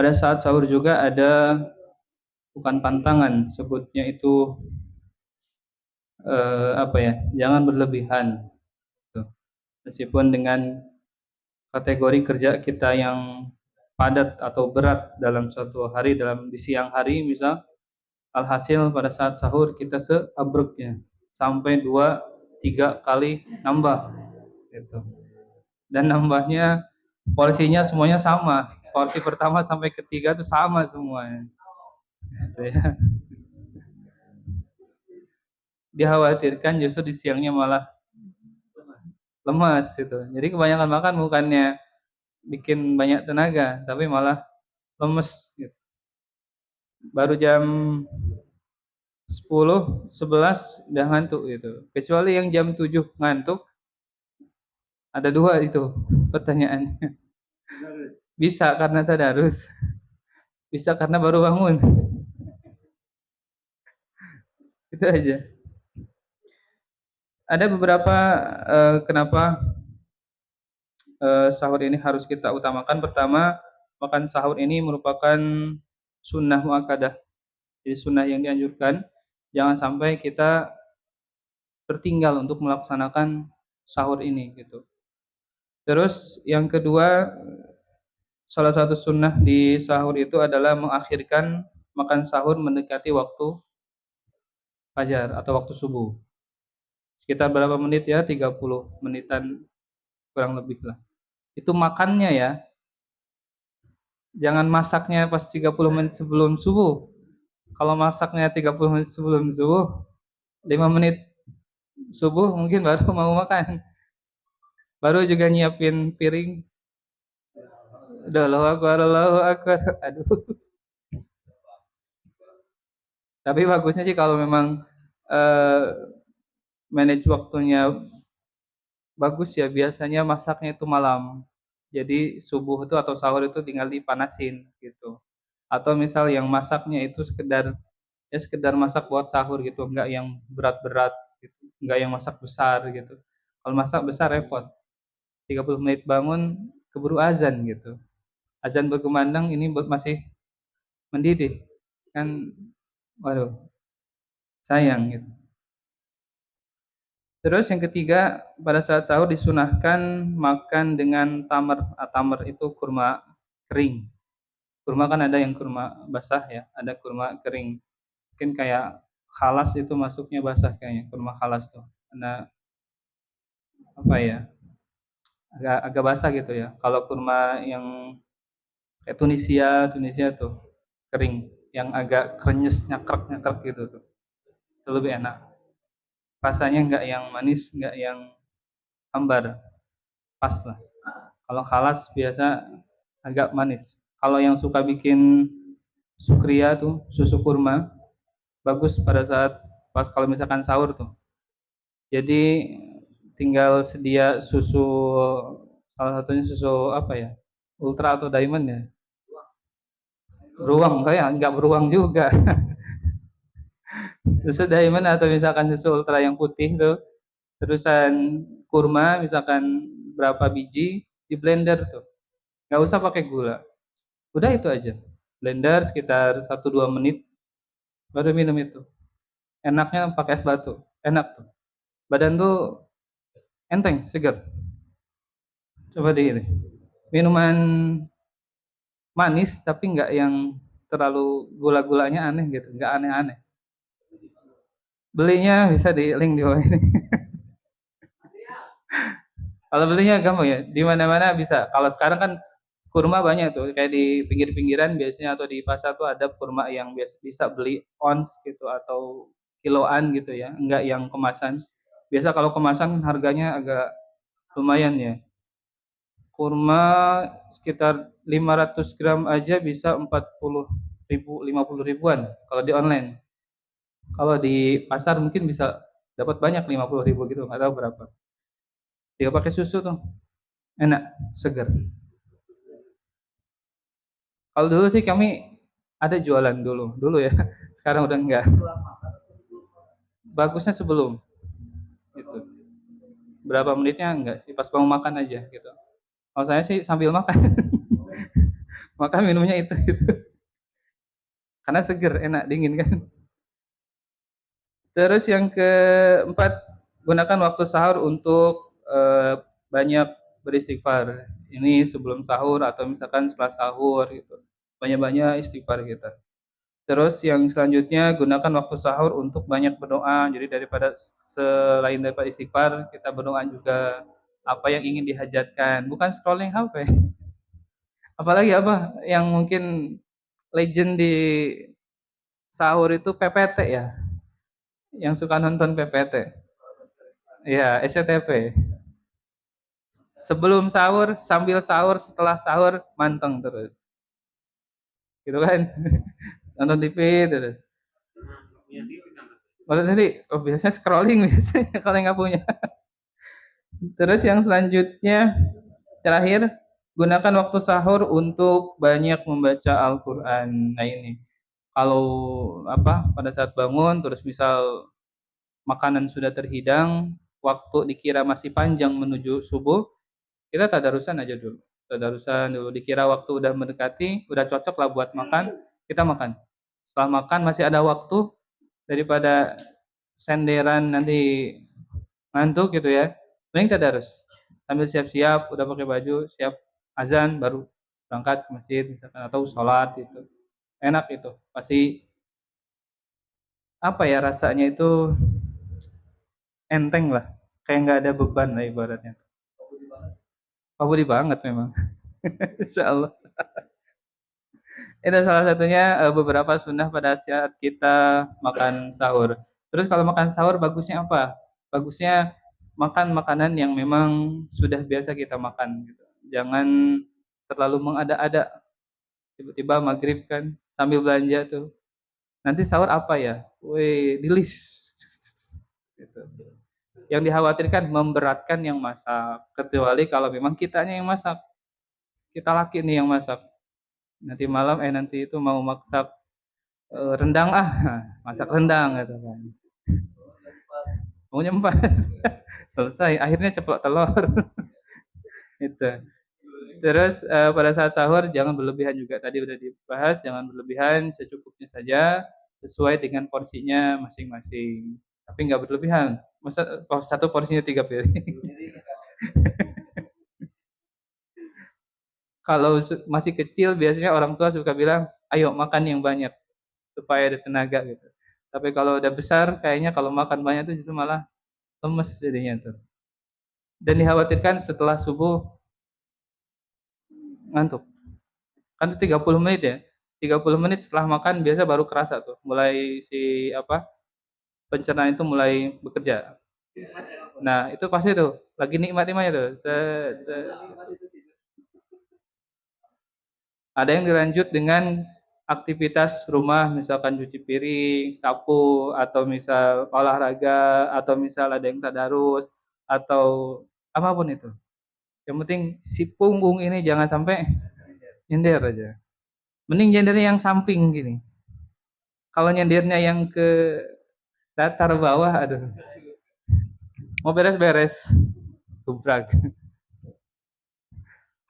Pada saat sahur juga ada bukan pantangan, sebutnya itu apa ya? Jangan berlebihan. Gitu. Meskipun dengan kategori kerja kita yang padat atau berat dalam suatu hari, di siang hari misal, alhasil pada saat sahur kita seabruknya sampai 2-3 kali nambah gitu. Dan nambahnya porsinya semuanya sama. Porsi pertama sampai ketiga itu sama semuanya. Gitu ya. Dikhawatirkan justru di siangnya malah lemas gitu. Jadi kebanyakan makan bukannya bikin banyak tenaga, tapi malah lemes gitu. Baru jam 10, 11 udah ngantuk gitu. Kecuali yang jam 7 ngantuk, ada dua itu pertanyaannya. Bisa karena tadarus, bisa karena baru bangun. Itu aja. Ada beberapa kenapa sahur ini harus kita utamakan. Pertama, makan sahur ini merupakan sunnah muakkadah. Jadi sunnah yang dianjurkan. Jangan sampai kita tertinggal untuk melaksanakan sahur ini gitu. Terus yang kedua, salah satu sunnah di sahur itu adalah mengakhirkan makan sahur mendekati waktu fajar atau waktu subuh. Sekitar berapa menit ya? 30 menitan kurang lebih lah. Itu makannya ya. Jangan masaknya pas 30 menit sebelum subuh. Kalau masaknya 30 menit sebelum subuh, 5 menit subuh mungkin baru mau makan. Baru juga nyiapin piring. Udah Allahu Akbar, Allahu Akbar. Aduh. Tapi bagusnya sih kalau memang eh, manage waktunya bagus ya, biasanya masaknya itu malam. Jadi subuh itu atau sahur itu tinggal dipanasin gitu. Atau misal yang masaknya itu sekedar masak buat sahur gitu, enggak yang berat-berat gitu, enggak yang masak besar gitu. Kalau masak besar repot. 30 menit bangun keburu azan gitu. Azan berkumandang ini masih mendidih. Kan waduh, sayang gitu. Terus yang ketiga, pada saat sahur disunahkan makan dengan tamar. Tamar itu kurma kering. Kurma kan ada yang kurma basah ya, ada kurma kering. Mungkin kayak khalas itu masuknya basah kayaknya, kurma khalas tuh. Karena apa ya? Agak basah gitu ya. Kalau kurma yang kayak Tunisia tuh kering, yang agak krenyes nyakrek gitu tuh. Itu lebih enak. Rasanya nggak yang manis, nggak yang hambar, pas lah. Kalau khalas biasa agak manis. Kalau yang suka bikin sukria tuh, susu kurma, bagus pada saat pas kalau misalkan sahur tuh. Jadi tinggal sedia susu, salah satunya susu apa ya? Ultra atau Diamond ya? Beruang kayak nggak beruang juga. Susu Diamond atau misalkan susu Ultra yang putih tuh. Terusan kurma misalkan berapa biji di blender tuh. Nggak usah pakai gula. Udah itu aja. Blender sekitar 1-2 menit baru minum itu. Enaknya pakai es batu. Enak tuh. Badan tuh enteng, segar. Coba di ini. Minuman manis tapi nggak yang terlalu gula-gulanya aneh gitu, nggak aneh-aneh. Belinya bisa di link di bawah ini. Kalau belinya gampang ya, di mana-mana bisa. Kalau sekarang kan kurma banyak tuh, kayak di pinggir-pinggiran biasanya atau di pasar tuh ada kurma yang biasa bisa beli ons gitu atau kiloan gitu ya, enggak yang kemasan. Biasa kalau kemasan harganya agak lumayan ya. Kurma sekitar 500 gram aja bisa 40.000, 50 ribuan kalau di online. Kalau di pasar mungkin bisa dapat banyak 50.000 gitu, nggak tahu berapa. Dia pakai susu tuh, enak, seger. Kalau dulu sih kami ada jualan dulu ya. Sekarang udah enggak. Bagusnya sebelum gitu. Berapa menitnya enggak sih, pas bangun makan aja gitu. Kalau saya sih sambil makan. maka minumnya itu gitu. Karena seger, enak, dingin kan. Terus yang keempat, gunakan waktu sahur untuk banyak beristighfar. Ini sebelum sahur atau misalkan setelah sahur gitu. Banyak-banyak istighfar kita. Terus yang selanjutnya, gunakan waktu sahur untuk banyak berdoa. Jadi daripada selain daripada istighfar, kita berdoa juga apa yang ingin dihajatkan. Bukan scrolling HP. Apalagi apa yang mungkin legend di sahur itu PPT ya, yang suka nonton PPT. Iya, SCTV. Sebelum sahur, sambil sahur, setelah sahur, manteng terus. Gitu kan? Nonton TV terus. Maksud tadi, oh biasanya scrolling biasanya kalau nggak punya. Terus yang selanjutnya, terakhir, gunakan waktu sahur untuk banyak membaca Al-Quran. Nah ini, kalau pada saat bangun, terus misal makanan sudah terhidang, waktu dikira masih panjang menuju subuh, kita tadarusan aja dulu. Tadarusan dulu, dikira waktu udah mendekati, udah cocok lah buat makan, kita makan. Setelah makan masih ada waktu, daripada senderan nanti ngantuk gitu ya, mending tadarus. Sambil siap-siap, udah pakai baju, siap azan, baru berangkat ke masjid misalkan, atau sholat gitu. Enak itu, pasti rasanya itu enteng lah, kayak nggak ada beban lah ibaratnya. Favorit banget memang. Insya Allah. Itu salah satunya beberapa sunnah pada saat kita makan sahur. Terus kalau makan sahur bagusnya apa? Bagusnya makan makanan yang memang sudah biasa kita makan gitu. Jangan terlalu mengada-ada. Tiba-tiba maghrib kan sambil belanja tuh. Nanti sahur apa ya? Wih, di list. Gitu. Yang dikhawatirkan memberatkan yang masak. Kecuali kalau memang kitanya yang masak. Kita laki nih yang masak. Nanti itu mau masak rendang masak rendang gitu kan. Maunya 4. Selesai, akhirnya ceplok telur. Itu. Terus pada saat sahur jangan berlebihan juga, tadi udah dibahas, jangan berlebihan, secukupnya saja sesuai dengan porsinya masing-masing. Tapi nggak berlebihan. Masa satu porsinya 3 piring. Kalau masih kecil biasanya orang tua suka bilang, "Ayo makan yang banyak supaya ada tenaga," gitu. Tapi kalau udah besar kayaknya kalau makan banyak itu justru malah lemes jadinya tuh. Dan dikhawatirkan setelah subuh ngantuk. Kan itu 30 menit ya. 30 menit setelah makan biasa baru kerasa tuh. Mulai pencernaan itu mulai bekerja. Nah, itu pasti tuh lagi nikmat-nikmatnya tuh. Ada yang dilanjut dengan aktivitas rumah, misalkan cuci piring, sapu, atau misal olahraga, atau misal ada yang tadarus, atau apapun itu. Yang penting si punggung ini jangan sampai nyender aja. Mending nyendernya yang samping gini. Kalau nyendernya yang ke datar bawah, aduh, mau beres-beres, gubrak.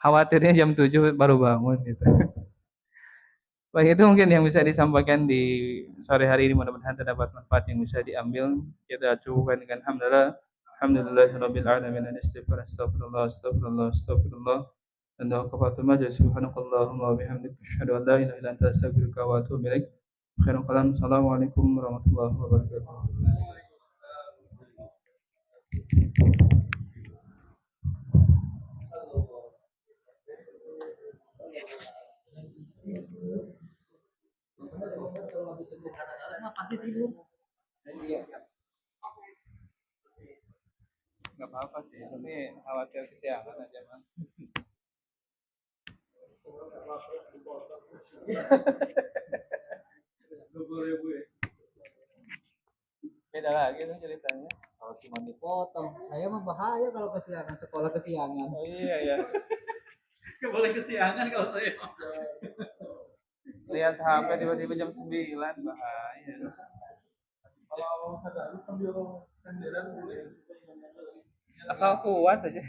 Khawatirnya jam 7 baru bangun gitu. Baik, itu mungkin yang bisa disampaikan di sore hari ini, mudah-mudahan terdapat manfaat yang bisa diambil. Kita cukupkan dengan hamdalah. Alhamdulillahirabbil alamin. Astagfirullah, astagfirullah, astagfirullah. Dan doa kafaratul majlis. Subhanakallahumma wa bihamdika asyhadu an la ilaha illa anta astaghfiruka wa atubu ilaik. Khairul kalam. Assalamualaikum warahmatullahi wabarakatuh. Enggak apa-apa sih, tapi khawatir kesiangan aja, Bang. Beda lagi tuh ceritanya. Kalau cuma dipotong, saya mah bahaya kalau kesiangan, sekolah kesiangan. Oh iya ya. Gak boleh kesiangan kalau saya. Lihat HP tiba-tiba jam 9 bahaya. Kalau ada sambil senderan Asal kuat aja.